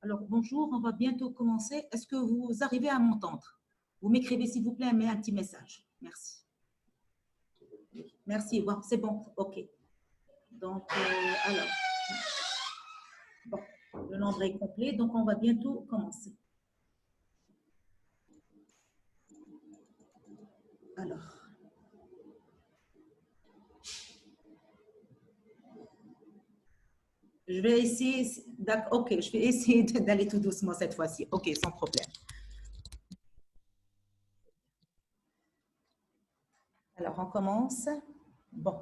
Alors, bonjour, on va bientôt commencer. Est-ce que vous arrivez à m'entendre? Vous m'écrivez, s'il vous plaît, un petit message. Merci. Merci, bon, c'est bon, OK. Donc, alors, bon, le nombre est complet, donc on va bientôt commencer. Alors, je vais essayer, OK, je vais essayer d'aller tout doucement cette fois-ci. OK, sans problème. Alors, on commence. Bon.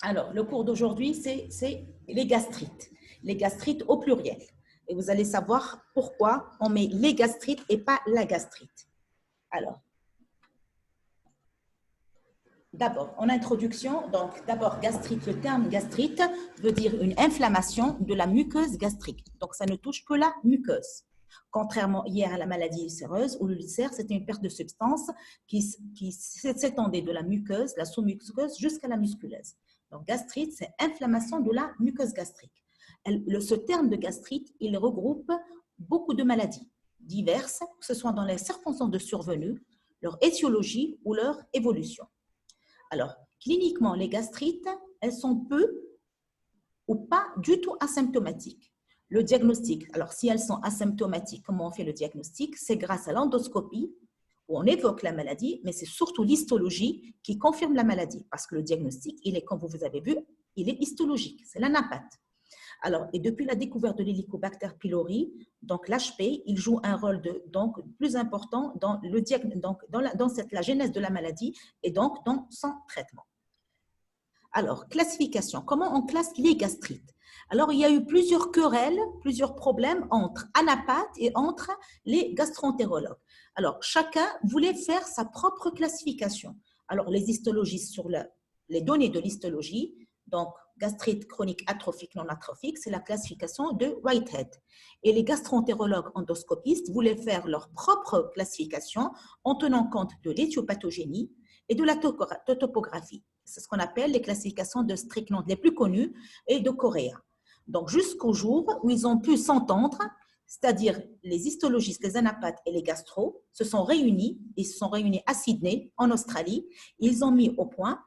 Alors, le cours d'aujourd'hui, c'est les gastrites. Les gastrites au pluriel. Et vous allez savoir pourquoi on met les gastrites et pas la gastrite. Alors, d'abord, en introduction, donc d'abord gastrite, le terme gastrite veut dire une inflammation de la muqueuse gastrique. Donc, ça ne touche que la muqueuse. Contrairement hier à la maladie ulcéreuse, où l'ulcère, c'était une perte de substance qui s'étendait de la muqueuse, la sous-muqueuse, jusqu'à la musculeuse. Donc, gastrite, c'est inflammation de la muqueuse gastrique. Ce terme de gastrite, il regroupe beaucoup de maladies diverses, que ce soit dans les circonstances de survenue, leur étiologie ou leur évolution. Alors, cliniquement, les gastrites, elles sont peu ou pas du tout asymptomatiques. Le diagnostic, alors si elles sont asymptomatiques, comment on fait le diagnostic? C'est grâce à l'endoscopie, où on évoque la maladie, mais c'est surtout l'histologie qui confirme la maladie, parce que le diagnostic, il est, comme vous avez vu, il est histologique, c'est l'anapathe. Alors, et depuis la découverte de l'Helicobacter pylori, donc l'HP, il joue un rôle donc plus important dans la genèse de la maladie et donc dans son traitement. Alors, classification. Comment on classe les gastrites? Alors, il y a eu plusieurs querelles, plusieurs problèmes entre anapathes et entre les gastroentérologues. Alors, chacun voulait faire sa propre classification. Alors, les histologistes sur les données de l'histologie, donc gastrite chronique atrophique, non atrophique, c'est la classification de Whitehead. Et les gastroentérologues endoscopistes voulaient faire leur propre classification en tenant compte de l'éthiopathogénie et de la topographie. C'est ce qu'on appelle les classifications de Strickland les plus connues et de Correa. Donc, jusqu'au jour où ils ont pu s'entendre, c'est-à-dire les histologistes, les anapathes et les gastro, se sont réunis à Sydney, en Australie. Ils ont mis au point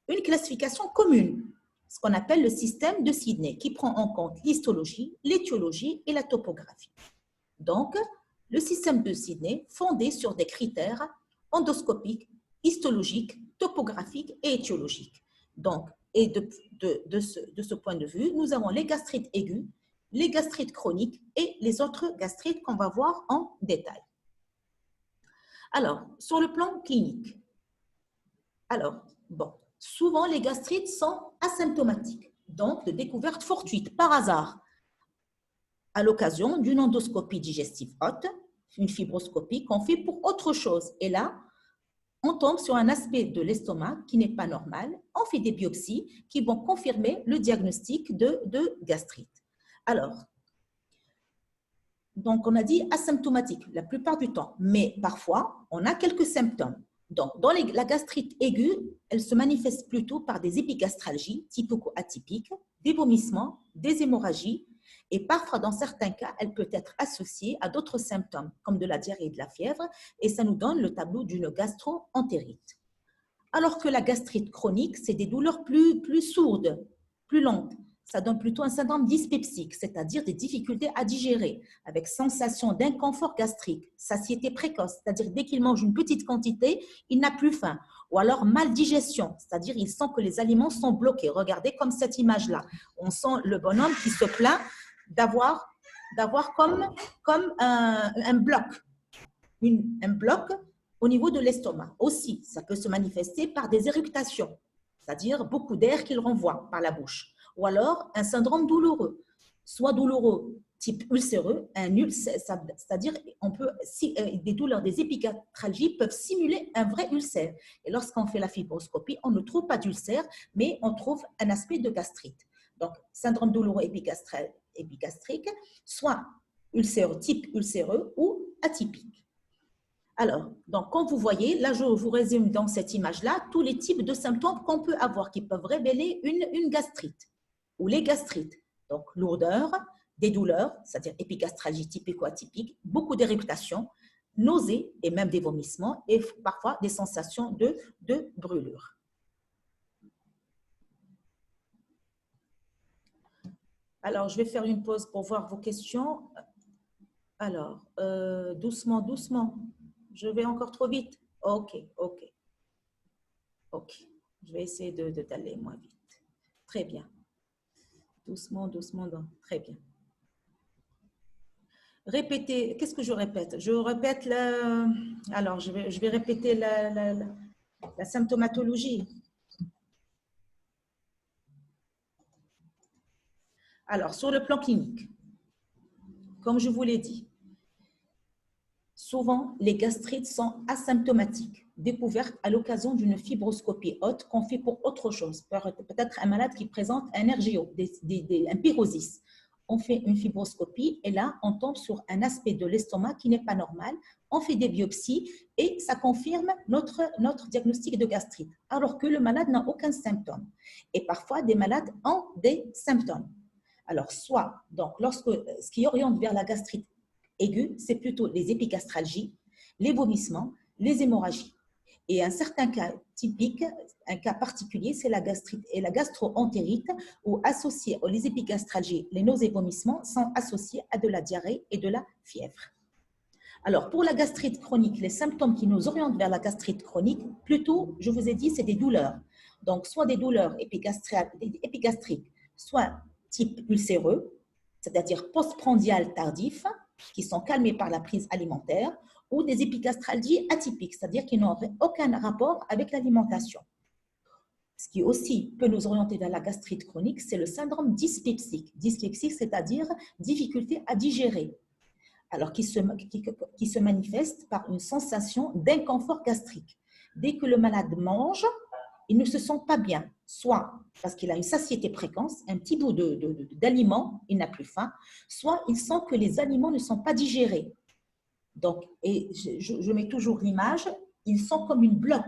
une classification commune, ce qu'on appelle le système de Sydney, qui prend en compte l'histologie, l'étiologie et la topographie. Donc, le système de Sydney, fondé sur des critères endoscopiques, histologiques, topographiques et étiologiques. Donc, et de ce point de vue, nous avons les gastrites aiguës, les gastrites chroniques et les autres gastrites qu'on va voir en détail. Alors, sur le plan clinique, souvent les gastrites sont asymptomatiques, donc de découverte fortuite, par hasard, à l'occasion d'une endoscopie digestive haute, une fibroscopie qu'on fait pour autre chose. Et là, on tombe sur un aspect de l'estomac qui n'est pas normal. On fait des biopsies qui vont confirmer le diagnostic de gastrite. Alors, donc on a dit asymptomatique la plupart du temps, mais parfois, on a quelques symptômes. Donc, dans la gastrite aiguë, elle se manifeste plutôt par des épigastralgies typico-atypiques, des vomissements, des hémorragies, et parfois, dans certains cas, elle peut être associée à d'autres symptômes, comme de la diarrhée et de la fièvre, et ça nous donne le tableau d'une gastro-entérite. Alors que la gastrite chronique, c'est des douleurs plus sourdes, plus lentes. Ça donne plutôt un syndrome dyspepsique, c'est-à-dire des difficultés à digérer, avec sensation d'inconfort gastrique, satiété précoce, c'est-à-dire dès qu'il mange une petite quantité, il n'a plus faim. Ou alors maldigestion, c'est-à-dire il sent que les aliments sont bloqués. Regardez comme cette image-là. On sent le bonhomme qui se plaint d'avoir comme un bloc, un bloc au niveau de l'estomac. Aussi, ça peut se manifester par des éructations, c'est-à-dire beaucoup d'air qu'il renvoie par la bouche. Ou alors un syndrome douloureux, soit douloureux type ulcéreux, c'est-à-dire des douleurs, des épigastralgies peuvent simuler un vrai ulcère. Et lorsqu'on fait la fibroscopie, on ne trouve pas d'ulcère, mais on trouve un aspect de gastrite. Donc, syndrome douloureux épigastrique, soit type ulcéreux ou atypique. Alors, donc, comme vous voyez, là, je vous résume dans cette image-là tous les types de symptômes qu'on peut avoir qui peuvent révéler une gastrite ou les gastrites. Donc, lourdeur, des douleurs, c'est-à-dire épigastralgie typique ou atypique, beaucoup d'irritations, nausées et même des vomissements et parfois des sensations de brûlure. Alors, je vais faire une pause pour voir vos questions. Alors, doucement, doucement. Je vais encore trop vite. OK. Je vais essayer d'aller moins vite. Très bien. Doucement, doucement. Très bien. Répétez. Qu'est-ce que je répète? Je répète alors, je vais répéter la symptomatologie. Alors, sur le plan clinique, comme je vous l'ai dit, souvent, les gastrites sont asymptomatiques, découvertes à l'occasion d'une fibroscopie haute qu'on fait pour autre chose. Peut-être un malade qui présente un RGO, un pyrosis. On fait une fibroscopie et là, on tombe sur un aspect de l'estomac qui n'est pas normal. On fait des biopsies et ça confirme notre diagnostic de gastrite, alors que le malade n'a aucun symptôme. Et parfois, des malades ont des symptômes. Alors, soit, donc, ce qui oriente vers la gastrite aiguë, c'est plutôt les épigastralgies, les vomissements, les hémorragies. Et un certain cas typique, un cas particulier, c'est la gastrite et la gastro-entérite, où associés aux épigastralgies, les nausées et vomissements sont associés à de la diarrhée et de la fièvre. Alors, pour la gastrite chronique, les symptômes qui nous orientent vers la gastrite chronique, plutôt, je vous ai dit, c'est des douleurs. Donc, soit des douleurs épigastriques, soit type ulcéreux, c'est-à-dire postprandial tardif, qui sont calmés par la prise alimentaire, ou des épigastralgies atypiques, c'est-à-dire qui n'ont aucun rapport avec l'alimentation. Ce qui aussi peut nous orienter vers la gastrite chronique, c'est le syndrome dyspepsique. Dyspepsique, c'est-à-dire difficulté à digérer, alors qui se manifeste par une sensation d'inconfort gastrique. Dès que le malade mange, il ne se sent pas bien, soit parce qu'il a une satiété précoce, un petit bout d'aliments, il n'a plus faim, soit il sent que les aliments ne sont pas digérés. Donc, et je mets toujours l'image, ils sont comme une bloc.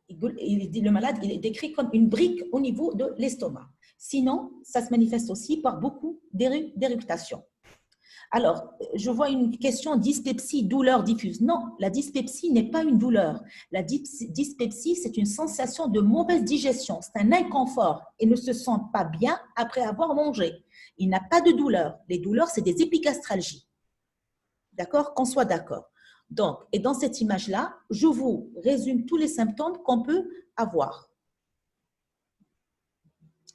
Le malade, il est décrit comme une brique au niveau de l'estomac. Sinon, ça se manifeste aussi par beaucoup d'éruptions. Alors, je vois une question, dyspepsie, douleur diffuse. Non, la dyspepsie n'est pas une douleur. La dyspepsie, c'est une sensation de mauvaise digestion. C'est un inconfort. Il ne se sent pas bien après avoir mangé. Il n'a pas de douleur. Les douleurs, c'est des épigastralgies. D'accord? Qu'on soit d'accord. Donc, et dans cette image-là, je vous résume tous les symptômes qu'on peut avoir.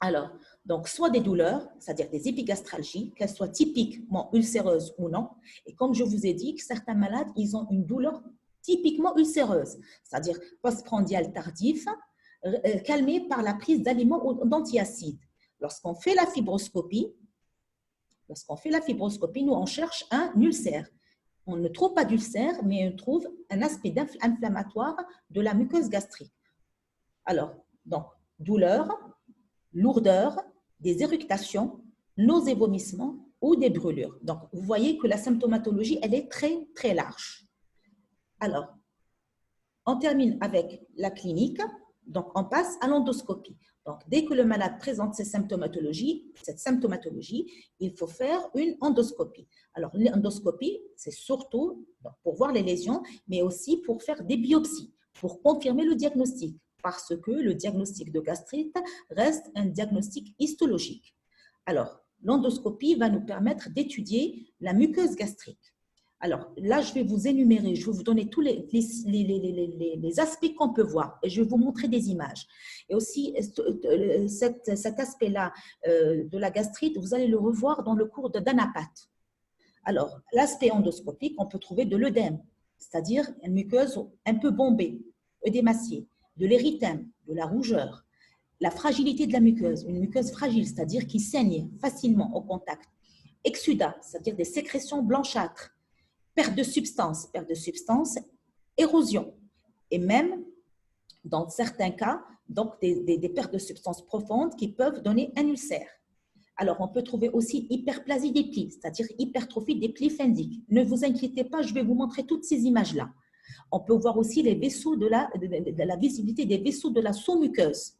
Alors, donc, soit des douleurs, c'est-à-dire des épigastralgies, qu'elles soient typiquement ulcéreuses ou non. Et comme je vous ai dit, que certains malades, ils ont une douleur typiquement ulcéreuse, c'est-à-dire postprandial tardif, calmée par la prise d'aliments ou d'antiacides. Lorsqu'on fait la fibroscopie, nous, on cherche un ulcère. On ne trouve pas d'ulcère, mais on trouve un aspect inflammatoire de la muqueuse gastrique. Alors, donc, douleur, lourdeur, des éructations, nausées, vomissements ou des brûlures. Donc, vous voyez que la symptomatologie, elle est très, très large. Alors, on termine avec la clinique. Donc, on passe à l'endoscopie. Donc, dès que le malade présente cette symptomatologie, il faut faire une endoscopie. Alors, l'endoscopie, c'est surtout pour voir les lésions, mais aussi pour faire des biopsies, pour confirmer le diagnostic, parce que le diagnostic de gastrite reste un diagnostic histologique. Alors, l'endoscopie va nous permettre d'étudier la muqueuse gastrique. Alors, là, je vais vous énumérer, je vais vous donner tous les aspects qu'on peut voir et je vais vous montrer des images. Et aussi, cet aspect-là de la gastrite, vous allez le revoir dans le cours d'anapath. Alors, l'aspect endoscopique, on peut trouver de l'œdème, c'est-à-dire une muqueuse un peu bombée, œdémaciée, de l'érythème, de la rougeur, la fragilité de la muqueuse, une muqueuse fragile, c'est-à-dire qui saigne facilement au contact, exsudat, c'est-à-dire des sécrétions blanchâtres, perte de substance, érosion, et même, dans certains cas, donc des pertes de substances profondes qui peuvent donner un ulcère. Alors, on peut trouver aussi hyperplasie des plis, c'est-à-dire hypertrophie des plis phendiques. Ne vous inquiétez pas, je vais vous montrer toutes ces images-là. On peut voir aussi les vaisseaux de la visibilité des vaisseaux de la sous-muqueuse.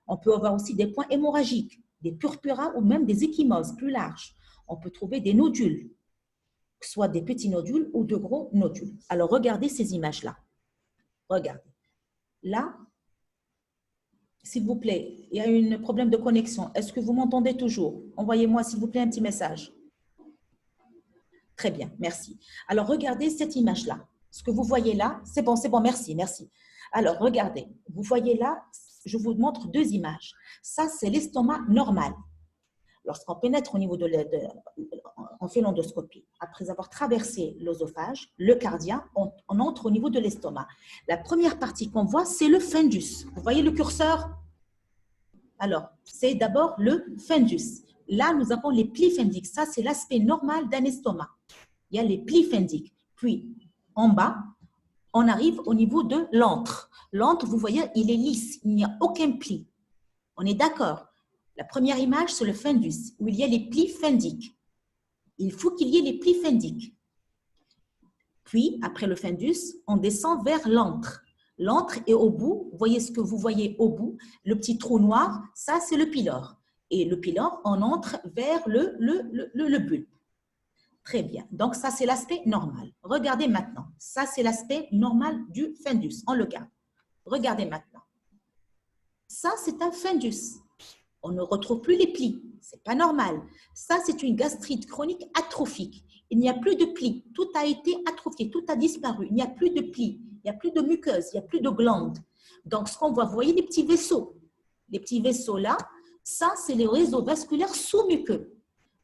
On peut avoir aussi des points hémorragiques, des purpura ou même des ecchymoses plus larges. On peut trouver des nodules, soit des petits nodules ou de gros nodules. Alors, regardez ces images-là. Regardez. Là, s'il vous plaît, il y a un problème de connexion. Est-ce que vous m'entendez toujours? Envoyez-moi, s'il vous plaît, un petit message. Très bien, merci. Alors, regardez cette image-là. Ce que vous voyez là, c'est bon, merci, merci. Alors, regardez, vous voyez là, je vous montre deux images. Ça, c'est l'estomac normal. Lorsqu'on pénètre au niveau on fait l'endoscopie. Après avoir traversé l'œsophage, le cardia, on entre au niveau de l'estomac. La première partie qu'on voit, c'est le fundus. Vous voyez le curseur? Alors, c'est d'abord le fundus. Là, nous avons les plis fundiques. Ça, c'est l'aspect normal d'un estomac. Il y a les plis fundiques. Puis, en bas, on arrive au niveau de l'antre. L'antre, vous voyez, il est lisse. Il n'y a aucun pli. On est d'accord? La première image, c'est le fundus, où il y a les plis fundiques. Il faut qu'il y ait les plis fundiques. Puis, après le fundus, on descend vers l'antre. L'antre est au bout. Vous voyez ce que vous voyez au bout? Le petit trou noir, ça, c'est le pylore. Et le pylore, on entre vers le bulbe. Très bien. Donc, ça, c'est l'aspect normal. Regardez maintenant. Ça, c'est l'aspect normal du fundus. On le garde. Regardez maintenant. Ça, c'est un fundus. On ne retrouve plus les plis. Ce n'est pas normal. Ça, c'est une gastrite chronique atrophique. Il n'y a plus de plis. Tout a été atrophié. Tout a disparu. Il n'y a plus de plis. Il n'y a plus de muqueuse. Il n'y a plus de glandes. Donc, ce qu'on voit, vous voyez les petits vaisseaux. Les petits vaisseaux là, ça, c'est les réseaux vasculaires sous-muqueux.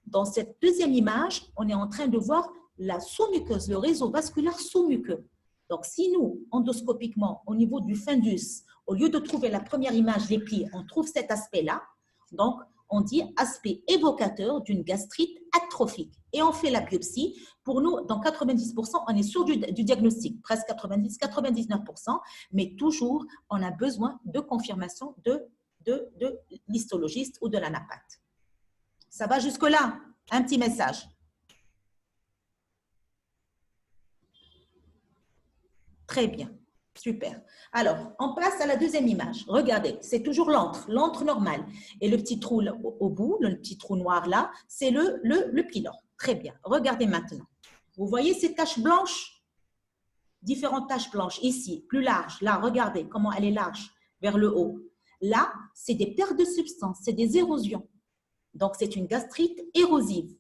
Dans cette deuxième image, on est en train de voir la sous-muqueuse, le réseau vasculaire sous-muqueux. Donc, si nous, endoscopiquement, au niveau du fundus, au lieu de trouver la première image, les plis, on trouve cet aspect-là, donc on dit aspect évocateur d'une gastrite atrophique. Et on fait la biopsie. Pour nous, dans 90%, on est sûr du diagnostic, presque 90-99%, mais toujours, on a besoin de confirmation de l'histologiste ou de l'anapathe. Ça va jusque-là? Un petit message. Très bien. Super. Alors, on passe à la deuxième image. Regardez, c'est toujours l'antre normal. Et le petit trou au bout, le petit trou noir là, c'est le pylore. Très bien. Regardez maintenant. Vous voyez ces taches blanches? Différentes taches blanches. Ici, plus larges. Là, regardez comment elle est large vers le haut. Là, c'est des pertes de substance, c'est des érosions. Donc, c'est une gastrite érosive.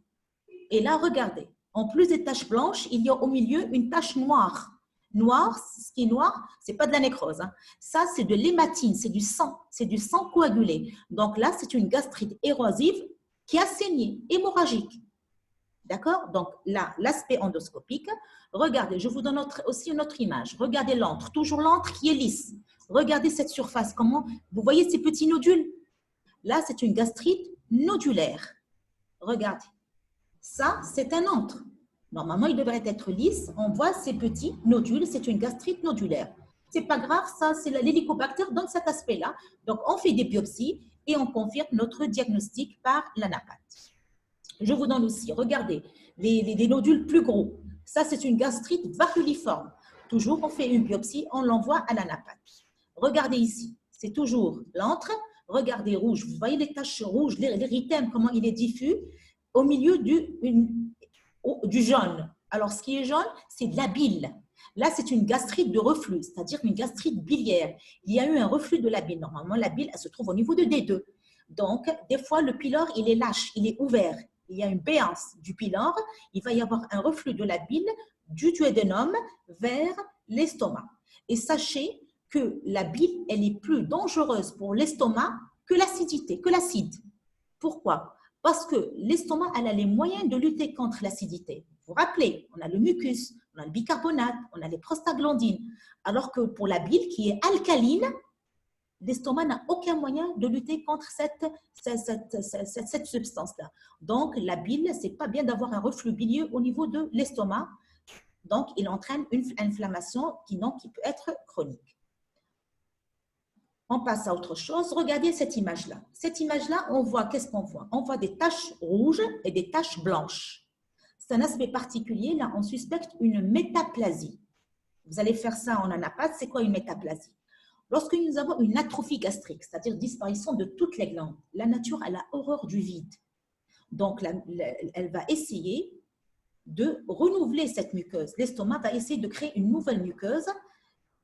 Et là, regardez. En plus des taches blanches, il y a au milieu une tache noire. Noir, ce qui est noir, ce n'est pas de la nécrose. Hein. Ça, c'est de l'hématine, c'est du sang coagulé. Donc là, c'est une gastrite érosive qui a saigné, hémorragique. D'accord? Donc là, l'aspect endoscopique. Regardez, je vous donne aussi une autre image. Regardez l'antre, toujours l'antre qui est lisse. Regardez cette surface, comment vous voyez ces petits nodules? Là, c'est une gastrite nodulaire. Regardez. Ça, c'est un antre. Normalement, il devrait être lisse. On voit ces petits nodules. C'est une gastrite nodulaire. Ce n'est pas grave, ça, c'est l'hélicobactère dans cet aspect-là. Donc, on fait des biopsies et on confirme notre diagnostic par l'anapathe. Je vous donne aussi, regardez, les nodules plus gros. Ça, c'est une gastrite varioliforme. Toujours, on fait une biopsie, on l'envoie à l'anapathe. Regardez ici, c'est toujours l'antre. Regardez rouge. Vous voyez les taches rouges, l'érythème, comment il est diffus au milieu du jaune. Alors, ce qui est jaune, c'est de la bile. Là, c'est une gastrite de reflux, c'est-à-dire une gastrite biliaire. Il y a eu un reflux de la bile. Normalement, la bile, elle se trouve au niveau de D2. Donc, des fois, le pylore, il est lâche, il est ouvert. Il y a une béance du pylore. Il va y avoir un reflux de la bile du duodénum vers l'estomac. Et sachez que la bile, elle est plus dangereuse pour l'estomac que l'acidité, que l'acide. Pourquoi? Parce que l'estomac, elle a les moyens de lutter contre l'acidité. Vous vous rappelez, on a le mucus, on a le bicarbonate, on a les prostaglandines. Alors que pour la bile qui est alcaline, l'estomac n'a aucun moyen de lutter contre cette substance-là. Donc, la bile, ce n'est pas bien d'avoir un reflux bilieux au niveau de l'estomac. Donc, il entraîne une inflammation qui peut être chronique. On passe à autre chose. Regardez cette image-là. Cette image-là, on voit, qu'est-ce qu'on voit? On voit des taches rouges et des taches blanches. C'est un aspect particulier. Là, on suspecte une métaplasie. Vous allez faire ça en anapathe. C'est quoi une métaplasie? Lorsque nous avons une atrophie gastrique, c'est-à-dire disparition de toutes les glandes, la nature a la horreur du vide. Donc, elle va essayer de renouveler cette muqueuse. L'estomac va essayer de créer une nouvelle muqueuse.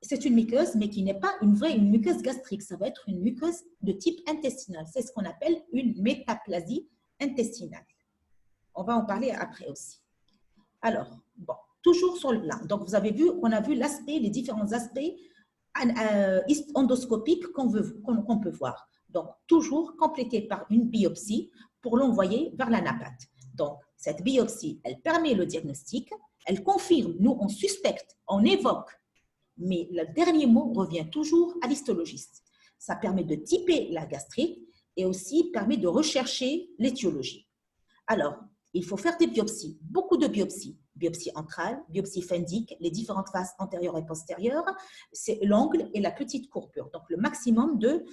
C'est une muqueuse, mais qui n'est pas une muqueuse gastrique. Ça va être une muqueuse de type intestinal. C'est ce qu'on appelle une métaplasie intestinale. On va en parler après aussi. Alors, bon, toujours sur le plan. Donc, vous avez vu qu'on a vu l'aspect, les différents aspects endoscopiques qu'on peut voir. Donc, toujours complété par une biopsie pour l'envoyer vers l'anapathe. Donc, cette biopsie, elle permet le diagnostic, elle confirme, nous, on suspecte, on évoque, mais le dernier mot revient toujours à l'histologiste. Ça permet de typer la gastrite et aussi permet de rechercher l'étiologie. Alors, il faut faire des biopsies, beaucoup de biopsies. Biopsie antrale, biopsie phendique, les différentes faces antérieures et postérieures, c'est l'angle et la petite courbure. Donc, le maximum de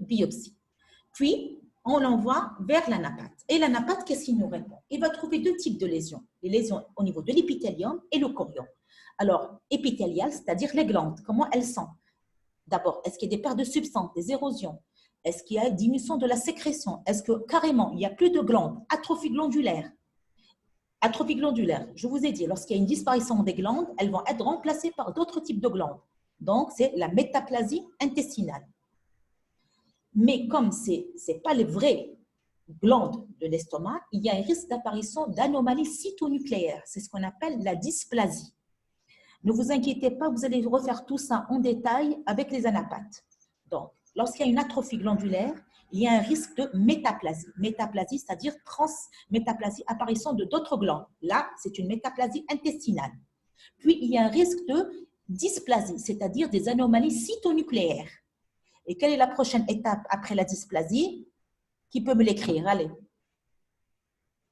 biopsies. Puis, on l'envoie vers l'anapathe. Et l'anapathe, qu'est-ce qu'il nous répond? Il va trouver deux types de lésions. Les lésions au niveau de l'épithélium et le chorion. Alors, épithélial, c'est-à-dire les glandes, comment elles sont? D'abord, est-ce qu'il y a des pertes de substances, des érosions? Est-ce qu'il y a une diminution de la sécrétion? Est-ce que carrément, il n'y a plus de glandes? Atrophie glandulaire. Atrophie glandulaire, je vous ai dit, lorsqu'il y a une disparition des glandes, elles vont être remplacées par d'autres types de glandes. Donc, c'est la métaplasie intestinale. Mais comme ce n'est pas les vraies glandes de l'estomac, il y a un risque d'apparition d'anomalies cytonucléaires. C'est ce qu'on appelle la dysplasie. Ne vous inquiétez pas, vous allez refaire tout ça en détail avec les anapathes. Donc, lorsqu'il y a une atrophie glandulaire, il y a un risque de métaplasie. Métaplasie, c'est-à-dire transmétaplasie, apparition de d'autres glandes. Là, c'est une métaplasie intestinale. Puis, il y a un risque de dysplasie, c'est-à-dire des anomalies cytonucléaires. Et quelle est la prochaine étape après la dysplasie? Qui peut me l'écrire? Allez.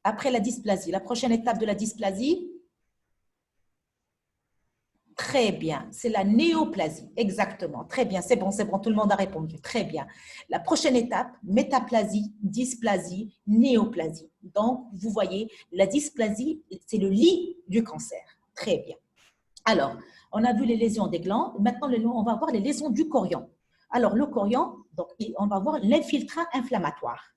Après la dysplasie, la prochaine étape de la dysplasie? Très bien, c'est la néoplasie, exactement. Très bien, c'est bon, tout le monde a répondu. Très bien. La prochaine étape, métaplasie, dysplasie, néoplasie. Donc, vous voyez, la dysplasie, c'est le lit du cancer. Très bien. Alors, on a vu les lésions des glandes. Maintenant, on va voir les lésions du chorion. Alors, le chorion, donc, on va voir l'infiltrat inflammatoire.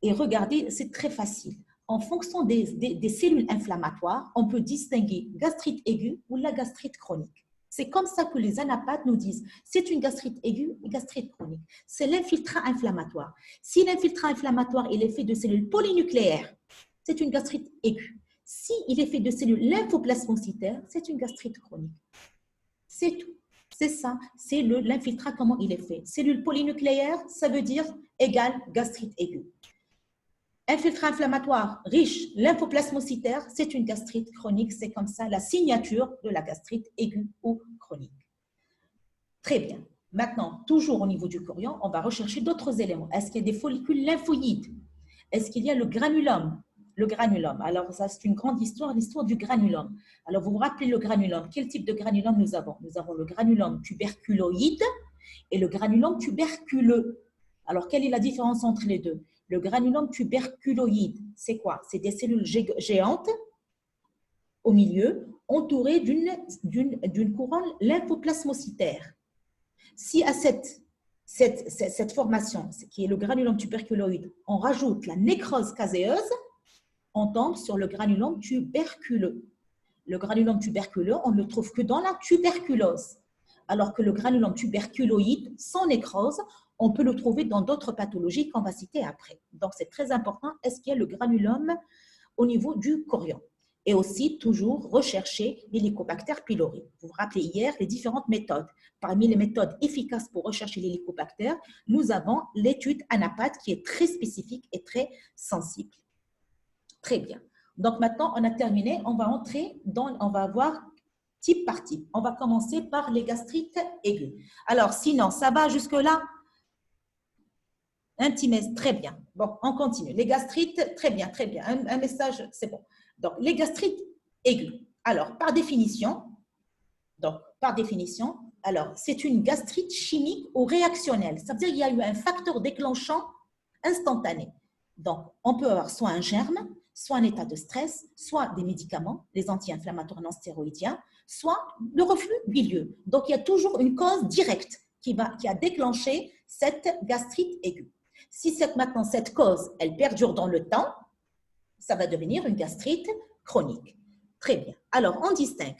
Et regardez, c'est très facile. En fonction des cellules inflammatoires, on peut distinguer gastrite aiguë ou la gastrite chronique. C'est comme ça que les anapathes nous disent, c'est une gastrite aiguë et gastrite chronique. C'est l'infiltrat inflammatoire. Si l'infiltrat inflammatoire il est fait de cellules polynucléaires, c'est une gastrite aiguë. Si il est fait de cellules lymphoplasmocytaires, c'est une gastrite chronique. C'est tout. C'est ça, c'est l'infiltrat, comment il est fait. Cellules polynucléaires, ça veut dire égale gastrite aiguë. Infiltrat inflammatoire riche, lymphoplasmocytaire, c'est une gastrite chronique. C'est comme ça la signature de la gastrite aiguë ou chronique. Très bien. Maintenant, toujours au niveau du chorion, on va rechercher d'autres éléments. Est-ce qu'il y a des follicules lymphoïdes? Est-ce qu'il y a le granulome? Le granulome. Alors, ça, c'est une grande histoire, l'histoire du granulome. Alors, vous vous rappelez le granulome. Quel type de granulome nous avons? Nous avons le granulome tuberculoïde et le granulome tuberculeux. Alors, quelle est la différence entre les deux? Le granulome tuberculoïde, c'est quoi? C'est des cellules géantes au milieu, entourées d'une couronne lymphoplasmocytaire. Si à cette formation, qui est le granulome tuberculoïde, on rajoute la nécrose caséeuse, on tombe sur le granulome tuberculeux. Le granulome tuberculeux, on ne le trouve que dans la tuberculose. Alors que le granulome tuberculoïde, sans nécrose, on peut le trouver dans d'autres pathologies qu'on va citer après. Donc, c'est très important. Est-ce qu'il y a le granulome au niveau du chorion? Et aussi, toujours rechercher l'Helicobacter pylori. Vous vous rappelez hier les différentes méthodes. Parmi les méthodes efficaces pour rechercher l'Helicobacter, nous avons l'étude anapathe qui est très spécifique et très sensible. Très bien. Donc, maintenant, on a terminé. On va voir type par type. On va commencer par les gastrites aiguës. Alors, sinon, ça va jusque-là? Un petit message, très bien. Bon, on continue. Les gastrites, très bien, très bien. Un message, c'est bon. Donc, les gastrites aiguës. Alors, par définition, alors, c'est une gastrite chimique ou réactionnelle. Ça veut dire qu'il y a eu un facteur déclenchant instantané. Donc, on peut avoir soit un germe, soit un état de stress, soit des médicaments, les anti-inflammatoires non stéroïdiens, soit le reflux bilieux. Donc, il y a toujours une cause directe qui a déclenché cette gastrite aiguë. Si maintenant cette cause, elle perdure dans le temps, ça va devenir une gastrite chronique. Très bien. Alors, on distingue.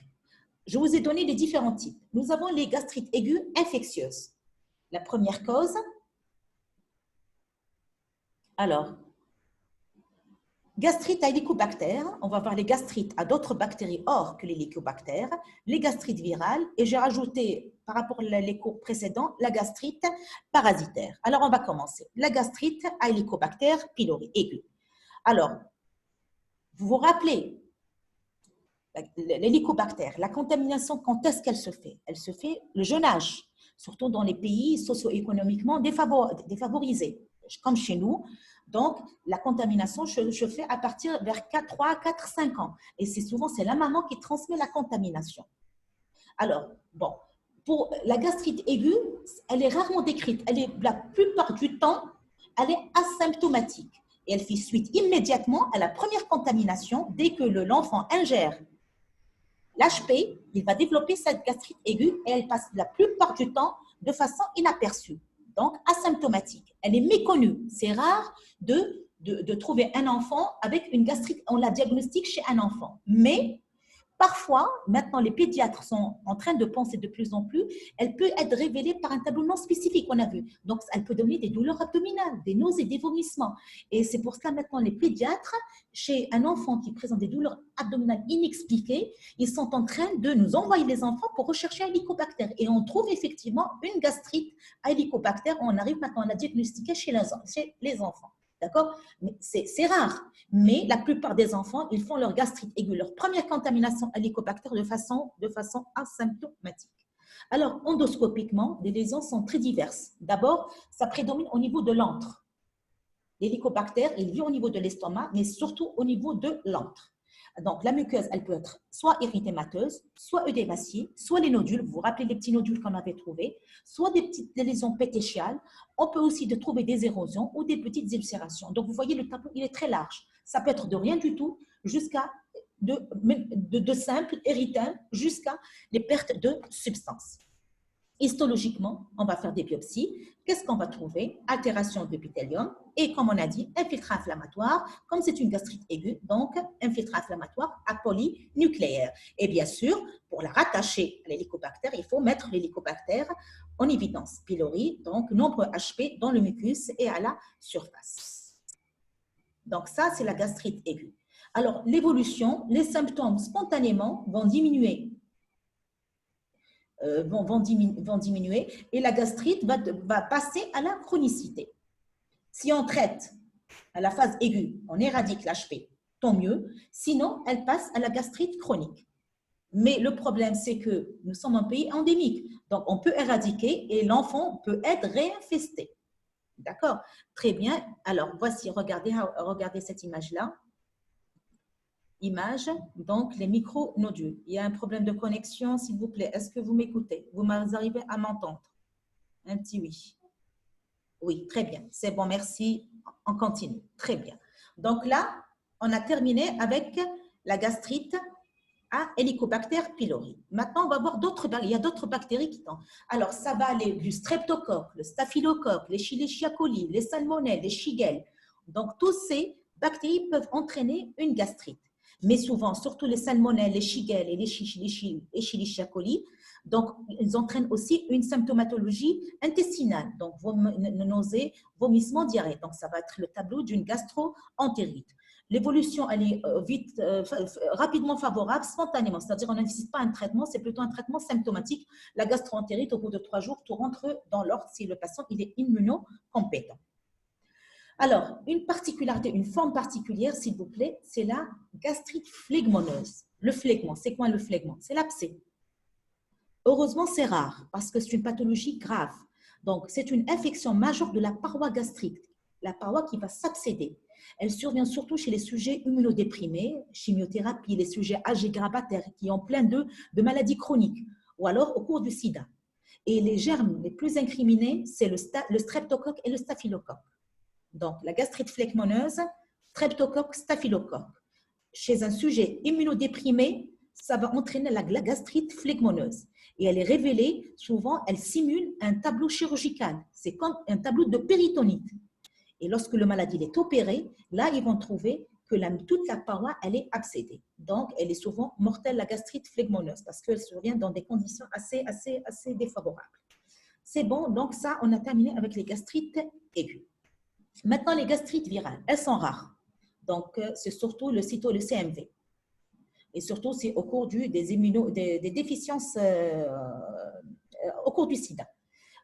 Je vous ai donné les différents types. Nous avons les gastrites aiguës infectieuses. La première cause, alors, gastrite à hélicobactère, on va voir les gastrites à d'autres bactéries hors que l'hélicobactère, les gastrites virales, et j'ai rajouté, par rapport aux cours précédents, la gastrite parasitaire. Alors, on va commencer. La gastrite à hélicobactère pylori aiguë. Alors, vous vous rappelez, l'hélicobactère, la contamination, quand est-ce qu'elle se fait? Elle se fait le jeune âge, surtout dans les pays socio-économiquement défavorisés, comme chez nous. Donc, la contamination se fait à partir vers 3, 4, 5 ans. Et souvent, c'est la maman qui transmet la contamination. Alors, bon, pour la gastrite aiguë, elle est rarement décrite. Elle est, la plupart du temps, elle est asymptomatique. Et elle fait suite immédiatement à la première contamination. Dès que l'enfant ingère l'HP, il va développer cette gastrite aiguë et elle passe la plupart du temps de façon inaperçue, donc asymptomatique. Elle est méconnue. C'est rare de trouver un enfant avec une gastrite, on la diagnostique chez un enfant. Mais parfois, maintenant les pédiatres sont en train de penser de plus en plus, elle peut être révélée par un tableau non spécifique, on a vu. Donc, elle peut donner des douleurs abdominales, des nausées, des vomissements. Et c'est pour cela maintenant les pédiatres, chez un enfant qui présente des douleurs abdominales inexpliquées, ils sont en train de nous envoyer les enfants pour rechercher un hélicobactère. Et on trouve effectivement une gastrite à hélicobactère. On arrive maintenant à la diagnostiquer chez les enfants. D'accord? C'est rare. Mais la plupart des enfants, ils font leur gastrite aiguë, leur première contamination à l'hélicobactère de façon asymptomatique. Alors, endoscopiquement, les lésions sont très diverses. D'abord, ça prédomine au niveau de l'antre. L'hélicobactère, il vit au niveau de l'estomac, mais surtout au niveau de l'antre. Donc, la muqueuse, elle peut être soit érythémateuse, soit œdémaciée, soit les nodules, vous vous rappelez les petits nodules qu'on avait trouvés, soit des lésions pétéchiales. On peut aussi trouver des érosions ou des petites ulcérations. Donc, vous voyez, le tableau, il est très large. Ça peut être de rien du tout jusqu'à de simple érythème jusqu'à des pertes de substances. Histologiquement, on va faire des biopsies. Qu'est-ce qu'on va trouver? Altération de l'épithélium et, comme on a dit, infiltrats inflammatoires. Comme c'est une gastrite aiguë, donc infiltrats inflammatoires à polynucléaire. Et bien sûr, pour la rattacher à l'hélicobactère, il faut mettre l'hélicobactère en évidence. Pylori, donc nombreux HP dans le mucus et à la surface. Donc ça, c'est la gastrite aiguë. Alors, l'évolution, les symptômes spontanément vont diminuer. Vont diminuer et la gastrite va passer à la chronicité. Si on traite à la phase aiguë, on éradique l'HP, tant mieux. Sinon, elle passe à la gastrite chronique. Mais le problème, c'est que nous sommes un pays endémique. Donc, on peut éradiquer et l'enfant peut être réinfesté. D'accord? Très bien. Alors, voici, regardez cette image-là. Image, donc les micronodules. Il y a un problème de connexion, s'il vous plaît. Est-ce que vous m'écoutez? Vous arrivez à m'entendre? Un petit oui. Oui, très bien. C'est bon, merci. On continue. Très bien. Donc là, on a terminé avec la gastrite à Helicobacter pylori. Maintenant, on va voir il y a d'autres bactéries qui tombent. Alors, ça va aller du streptocoque, le staphylocoque, les Escherichia coli, les salmonelles, les shigelles. Donc, tous ces bactéries peuvent entraîner une gastrite. Mais souvent, surtout les salmonelles, les shigelles et les Escherichia coli, donc ils entraînent aussi une symptomatologie intestinale, donc nausées, vomissements, diarrhée. Donc, ça va être le tableau d'une gastro-entérite. L'évolution, elle est rapidement favorable, spontanément. C'est-à-dire, on n'insiste pas un traitement, c'est plutôt un traitement symptomatique. La gastro-entérite, au bout de 3 jours, tout rentre dans l'ordre si le patient il est immunocompétent. Alors, une particularité, une forme particulière, s'il vous plaît, c'est la gastrite phlegmoneuse. Le phlegmon, c'est quoi le phlegmon? C'est l'abcès. Heureusement, c'est rare parce que c'est une pathologie grave. Donc, c'est une infection majeure de la paroi gastrique, la paroi qui va s'abcéder. Elle survient surtout chez les sujets immunodéprimés, chimiothérapie, les sujets âgés gravataires qui ont plein de maladies chroniques ou alors au cours du sida. Et les germes les plus incriminés, c'est le streptocoque et le staphylocoque. Donc, la gastrite phlegmoneuse, streptocoque, staphylocoque. Chez un sujet immunodéprimé, ça va entraîner la gastrite phlegmoneuse. Et elle est révélée, souvent, elle simule un tableau chirurgical. C'est comme un tableau de péritonite. Et lorsque le malade il est opéré, là, ils vont trouver que toute la paroi, elle est abcédée. Donc, elle est souvent mortelle, la gastrite phlegmoneuse, parce qu'elle survient dans des conditions assez défavorables. C'est bon, donc ça, on a terminé avec les gastrites aiguës. Maintenant, les gastrites virales, elles sont rares. Donc, c'est surtout le CMV. Et surtout, c'est au cours des déficiences au cours du sida.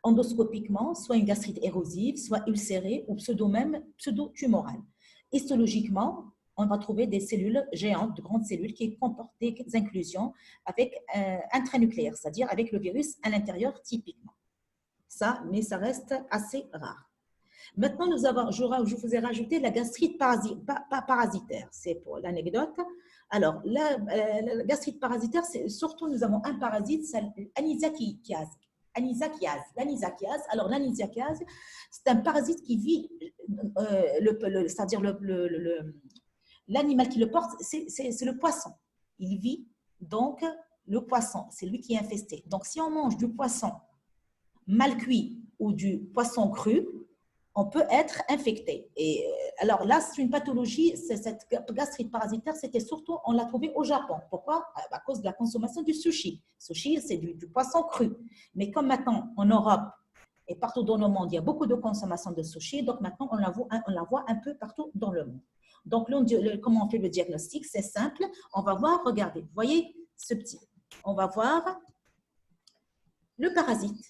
Endoscopiquement, soit une gastrite érosive, soit ulcérée ou pseudo-tumorale. Histologiquement, on va trouver des cellules géantes, de grandes cellules qui comportent des inclusions avec intranucléaires, c'est-à-dire avec le virus à l'intérieur typiquement. Ça, mais ça reste assez rare. Maintenant, je vous ai rajouté la gastrite parasitaire. C'est pour l'anecdote. Alors, la gastrite parasitaire, surtout, nous avons un parasite, c'est l'anisakiyase. Alors, l'anisakiyase, c'est un parasite qui vit, c'est-à-dire l'animal qui le porte, c'est le poisson. Il vit, donc, le poisson, c'est lui qui est infesté. Donc, si on mange du poisson mal cuit ou du poisson cru, on peut être infecté. Et alors là, c'est une pathologie, cette gastrite parasitaire, on l'a trouvée au Japon. Pourquoi? À cause de la consommation du sushi. Sushi, c'est du poisson cru. Mais comme maintenant, en Europe et partout dans le monde, il y a beaucoup de consommation de sushi, donc maintenant, on la voit un peu partout dans le monde. Donc, comment on fait le diagnostic? C'est simple. On va voir, regardez, vous voyez ce petit, on va voir le parasite.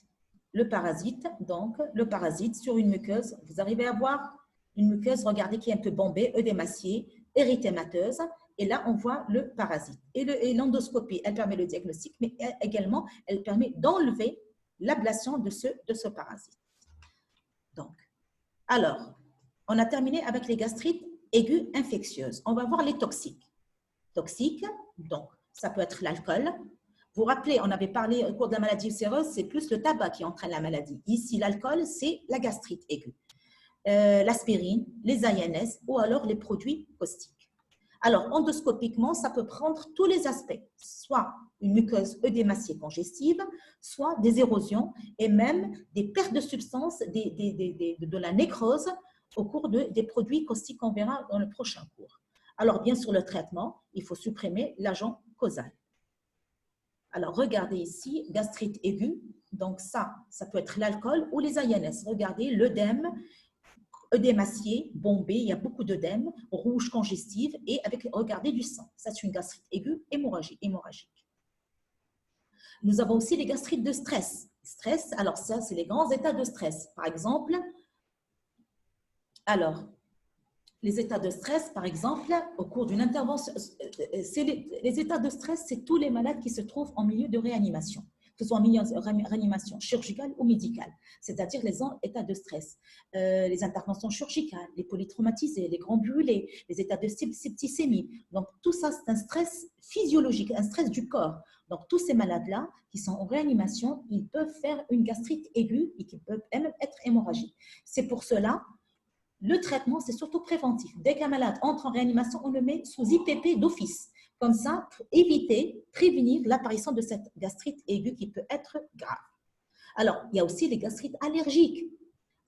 Le parasite sur une muqueuse, vous arrivez à voir une muqueuse, regardez, qui est un peu bombée, œdémaciée, érythémateuse, et là, on voit le parasite. Et l'endoscopie, elle permet le diagnostic, mais également, elle permet d'enlever l'ablation de ce parasite. Donc, alors, on a terminé avec les gastrites aiguës infectieuses. On va voir les toxiques. Toxiques, donc, ça peut être l'alcool. Vous vous rappelez, on avait parlé au cours de la maladie ulcéreuse, c'est plus le tabac qui entraîne la maladie. Ici, l'alcool, c'est la gastrite aiguë. L'aspirine, les ANS ou alors les produits caustiques. Alors, endoscopiquement, ça peut prendre tous les aspects, soit une muqueuse œdémaciée congestive, soit des érosions et même des pertes de substances, de la nécrose au cours des produits caustiques qu'on verra dans le prochain cours. Alors, bien sûr, le traitement, il faut supprimer l'agent causal. Alors, regardez ici, gastrite aiguë. Donc, ça peut être l'alcool ou les ANS. Regardez, l'œdème, œdémacié, bombé, il y a beaucoup d'œdème, rouge, congestive, et regardez, du sang. Ça, c'est une gastrite aiguë hémorragique. Nous avons aussi les gastrites de stress. Stress, alors ça, c'est les grands états de stress. Par exemple, alors, les états de stress, par exemple, au cours d'une intervention, les états de stress, c'est tous les malades qui se trouvent en milieu de réanimation, que ce soit en milieu de réanimation chirurgicale ou médicale, c'est-à-dire les états de stress, les interventions chirurgicales, les polytraumatisés, les grands brûlés, les états de septicémie. Donc, tout ça, c'est un stress physiologique, un stress du corps. Donc, tous ces malades-là qui sont en réanimation, ils peuvent faire une gastrite aiguë et qui peuvent même être hémorragiques. C'est pour cela le traitement, c'est surtout préventif. Dès qu'un malade entre en réanimation, on le met sous IPP d'office. Comme ça, pour éviter, prévenir l'apparition de cette gastrite aiguë qui peut être grave. Alors, il y a aussi les gastrites allergiques.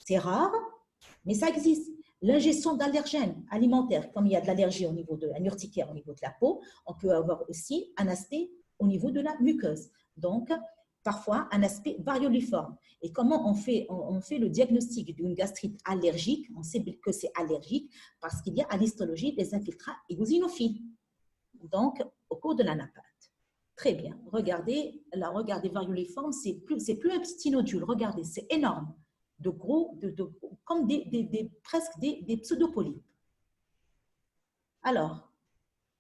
C'est rare, mais ça existe. L'ingestion d'allergènes alimentaires, comme il y a de l'allergie au niveau de la urticaire, au niveau de la peau, on peut avoir aussi un aspect au niveau de la muqueuse. Donc, parfois un aspect varioliforme. Et comment on fait le diagnostic d'une gastrite allergique? On sait que c'est allergique parce qu'il y a à l'histologie des infiltrats éosinophiles, donc au cours de l'anapathe. Très bien. Regardez, là, regardez varioliforme, c'est plus un petit nodule. Regardez, c'est énorme, de gros, comme presque des pseudopolypes. Alors,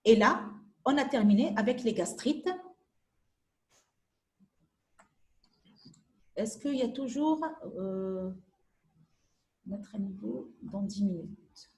et là, on a terminé avec les gastrites. Est-ce qu'il y a toujours notre niveau dans 10 minutes?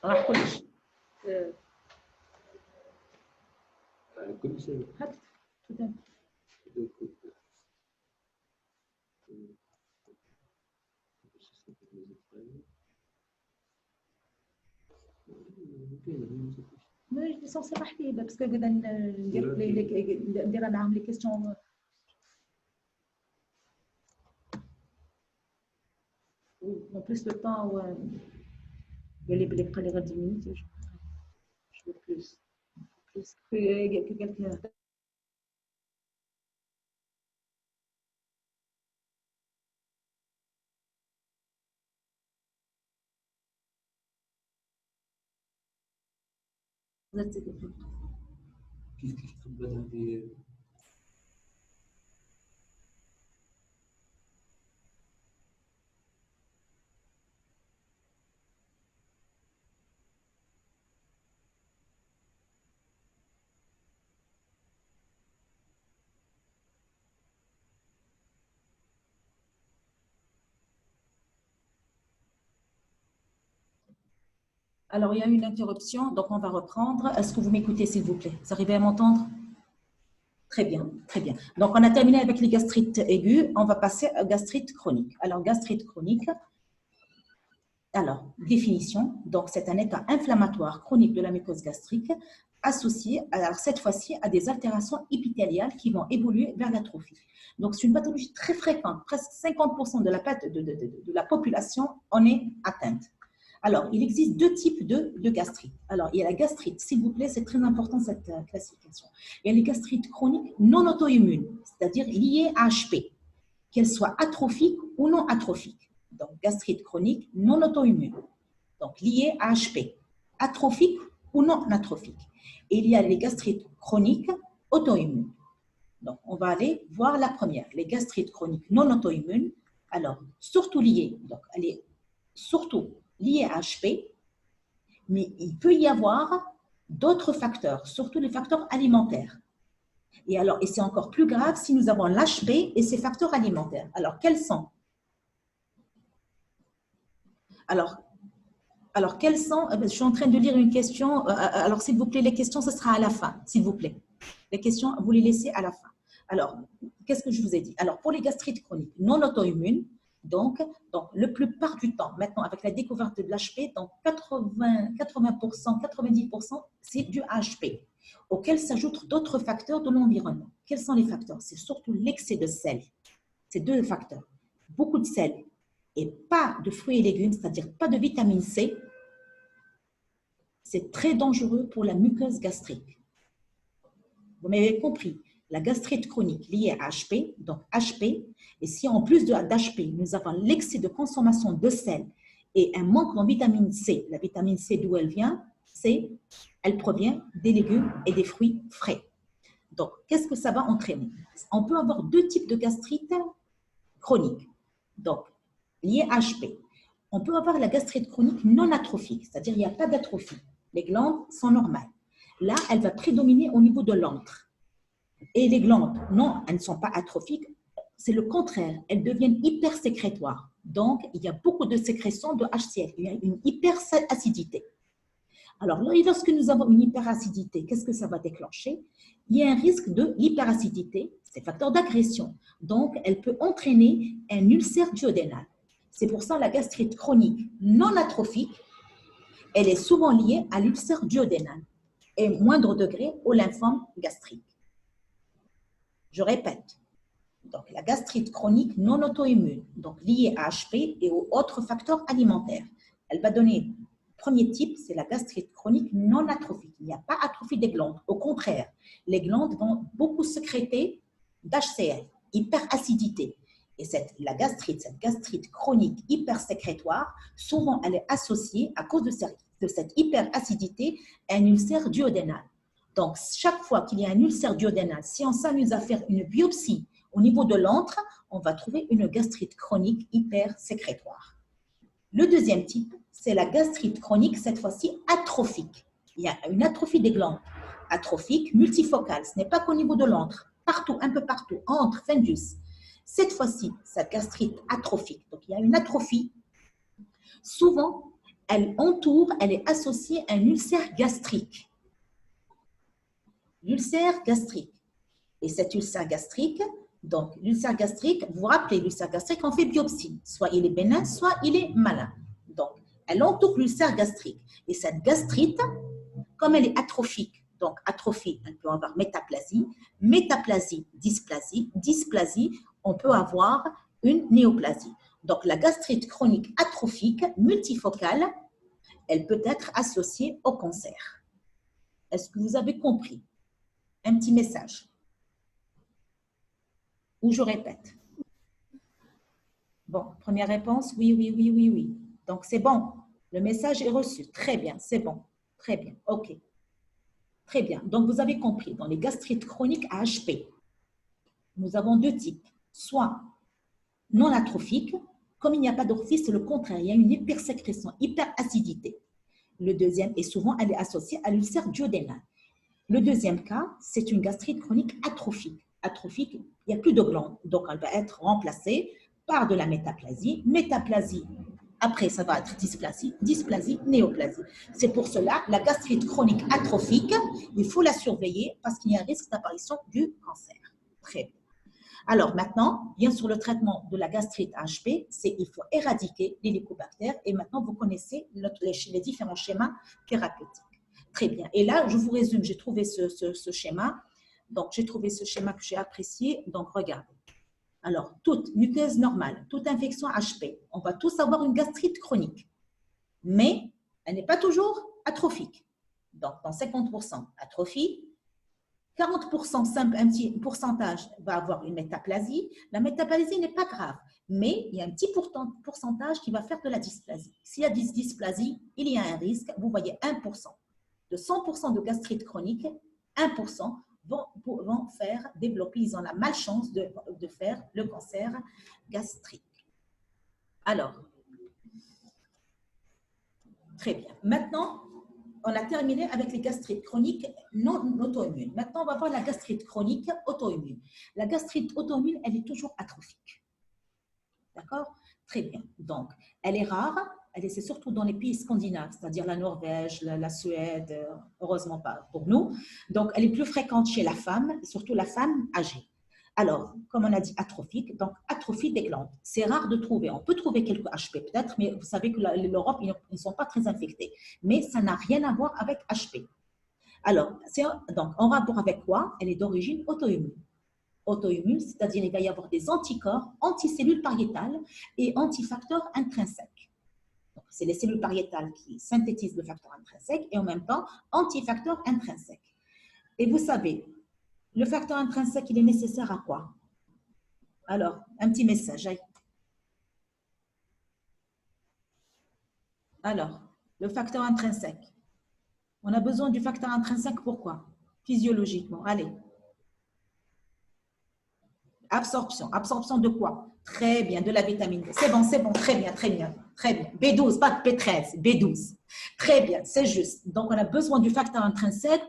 راح كلش كل شيء هات ما je censé راح لي بس كذا ندير معاهم لي كيستيون en plus le temps اللي بلي بقى لي غير 10 minutes je veux plus que quelqu'un كيف تقبل هذه Alors, il y a eu une interruption, donc on va reprendre. Est-ce que vous m'écoutez, s'il vous plaît? Vous arrivez à m'entendre? Très bien, très bien. Donc, on a terminé avec les gastrites aiguës. On va passer à gastrite chronique. Alors, gastrite chronique, alors, définition. Donc, c'est un état inflammatoire chronique de la muqueuse gastrique associé, alors cette fois-ci, à des altérations épithéliales qui vont évoluer vers l'atrophie. Donc, c'est une pathologie très fréquente. Presque 50% de la population en est atteinte. Alors, il existe deux types de gastrite. Alors, il y a la gastrite, s'il vous plaît, c'est très important cette classification. Il y a les gastrites chroniques non auto-immunes, c'est-à-dire liées à HP, qu'elles soient atrophiques ou non atrophiques. Donc, gastrite chronique non auto-immune, donc liées à HP, atrophiques ou non atrophiques. Et il y a les gastrites chroniques auto-immunes. Donc, on va aller voir la première, les gastrites chroniques non auto-immunes. Alors, surtout liées, donc elle est surtout liées à HP, mais il peut y avoir d'autres facteurs, surtout les facteurs alimentaires. Et c'est encore plus grave si nous avons l'HP et ces facteurs alimentaires. Alors, quels sont? Alors, quels sont? Je suis en train de lire une question. Alors, s'il vous plaît, les questions, ce sera à la fin, s'il vous plaît. Les questions, vous les laissez à la fin. Alors, qu'est-ce que je vous ai dit? Alors, pour les gastrites chroniques non auto-immunes, donc, la plupart du temps, maintenant, avec la découverte de l'HP, donc 80%, 90%, c'est du HP, auquel s'ajoutent d'autres facteurs de l'environnement. Quels sont les facteurs? C'est surtout l'excès de sel. C'est deux facteurs. Beaucoup de sel et pas de fruits et légumes, c'est-à-dire pas de vitamine C, c'est très dangereux pour la muqueuse gastrique. Vous m'avez compris. La gastrite chronique liée à HP, donc HP, et si en plus d'HP, nous avons l'excès de consommation de sel et un manque en vitamine C, la vitamine C d'où elle vient, elle provient des légumes et des fruits frais. Donc, qu'est-ce que ça va entraîner? On peut avoir deux types de gastrite chronique, donc liée à HP. On peut avoir la gastrite chronique non atrophique, c'est-à-dire il n'y a pas d'atrophie. Les glandes sont normales. Là, elle va prédominer au niveau de l'antre. Et les glandes, non, elles ne sont pas atrophiques, c'est le contraire, elles deviennent hypersécrétoires. Donc, il y a beaucoup de sécrétion de HCl, il y a une hyperacidité. Alors, lorsque nous avons une hyperacidité, qu'est-ce que ça va déclencher? Il y a un risque de l'hyperacidité, c'est facteur d'agression. Donc, elle peut entraîner un ulcère duodénal. C'est pour ça la gastrite chronique non atrophique, elle est souvent liée à l'ulcère duodénal et moindre degré au lymphome gastrique. Je répète, donc la gastrite chronique non auto-immune, donc liée à HP et aux autres facteurs alimentaires. Elle va donner, premier type, c'est la gastrite chronique non atrophique. Il n'y a pas atrophie des glandes. Au contraire, les glandes vont beaucoup sécréter d'HCl, hyperacidité. Et cette gastrite chronique hypersécrétoire, souvent elle est associée, à cause de cette hyperacidité, à un ulcère duodénal. Donc, chaque fois qu'il y a un ulcère duodénal, si on s'amuse à faire une biopsie au niveau de l'antre, on va trouver une gastrite chronique hypersécrétoire. Le deuxième type, c'est la gastrite chronique, cette fois-ci atrophique. Il y a une atrophie des glandes. atrophique, multifocale. Ce n'est pas qu'au niveau de l'antre, partout, un peu partout, antre, fundus. Cette fois-ci, cette gastrite atrophique, donc il y a une atrophie. Souvent, elle entoure, elle est associée à un ulcère gastrique. L'ulcère gastrique. Et cet ulcère gastrique, donc l'ulcère gastrique, vous vous rappelez, l'ulcère gastrique, on fait biopsie. Soit il est bénin, soit il est malin. Donc, elle entoure l'ulcère gastrique. Et cette gastrite, comme elle est atrophique, donc atrophie, elle peut avoir métaplasie, dysplasie, on peut avoir une néoplasie. Donc, la gastrite chronique atrophique multifocale, elle peut être associée au cancer. Est-ce que vous avez compris? Un petit message. Ou je répète. Bon, première réponse, oui. Donc, c'est bon. Le message est reçu. Très bien, c'est bon. Très bien, OK. Très bien. Donc, vous avez compris, dans les gastrites chroniques AHP, nous avons deux types. Soit non atrophique, comme il n'y a pas d'orifice, c'est le contraire. Il y a une hypersécrétion, hyperacidité. Le deuxième, et souvent, elle est associée à l'ulcère duodénal. Le deuxième cas, c'est une gastrite chronique atrophique. Atrophique, il n'y a plus de glande, donc elle va être remplacée par de la métaplasie. Métaplasie, après, ça va être dysplasie, néoplasie. C'est pour cela, la gastrite chronique atrophique, il faut la surveiller parce qu'il y a un risque d'apparition du cancer. Très bien. Alors maintenant, bien sûr, le traitement de la gastrite HP, c'est il faut éradiquer l'hélicobactère et maintenant, vous connaissez les différents schémas thérapeutiques. Très bien. Et là, je vous résume, j'ai trouvé ce schéma. Donc, j'ai trouvé ce schéma que j'ai apprécié. Donc, regardez. Alors, toute muqueuse normale, toute infection HP, on va tous avoir une gastrite chronique. Mais elle n'est pas toujours atrophique. Donc, dans 50% atrophie, 40%, un petit pourcentage va avoir une métaplasie. La métaplasie n'est pas grave, mais il y a un petit pourcentage qui va faire de la dysplasie. S'il y a des dysplasies, il y a un risque. Vous voyez 1%. De 100% de gastrite chronique, 1% vont faire développer, ils ont la malchance de faire le cancer gastrique. Alors, très bien. Maintenant, on a terminé avec les gastrites chroniques non auto-immunes. Maintenant, on va voir la gastrite chronique auto-immune. La gastrite auto-immune, elle est toujours atrophique. D'accord? Très bien. Donc, elle est rare. C'est surtout dans les pays scandinaves, c'est-à-dire la Norvège, la Suède, heureusement pas pour nous. Donc, elle est plus fréquente chez la femme, surtout la femme âgée. Alors, comme on a dit atrophique, donc atrophie des glandes. C'est rare de trouver. On peut trouver quelques HP peut-être, mais vous savez que l'Europe, ils ne sont pas très infectés. Mais ça n'a rien à voir avec HP. Alors, donc, en rapport avec quoi? Elle est d'origine auto-immune. Auto-immune, c'est-à-dire il va y avoir des anticorps, anticellules pariétales et antifacteurs intrinsèques. C'est les cellules pariétales qui synthétisent le facteur intrinsèque et en même temps, antifacteur intrinsèque. Et vous savez, le facteur intrinsèque, il est nécessaire à quoi? Alors, un petit message. Alors, le facteur intrinsèque. On a besoin du facteur intrinsèque pourquoi? Physiologiquement. Allez. Absorption. Absorption de quoi? Très bien, de la vitamine D. C'est bon, très bien. B12, pas de B13, B12. Très bien, c'est juste. Donc, on a besoin du facteur intrinsèque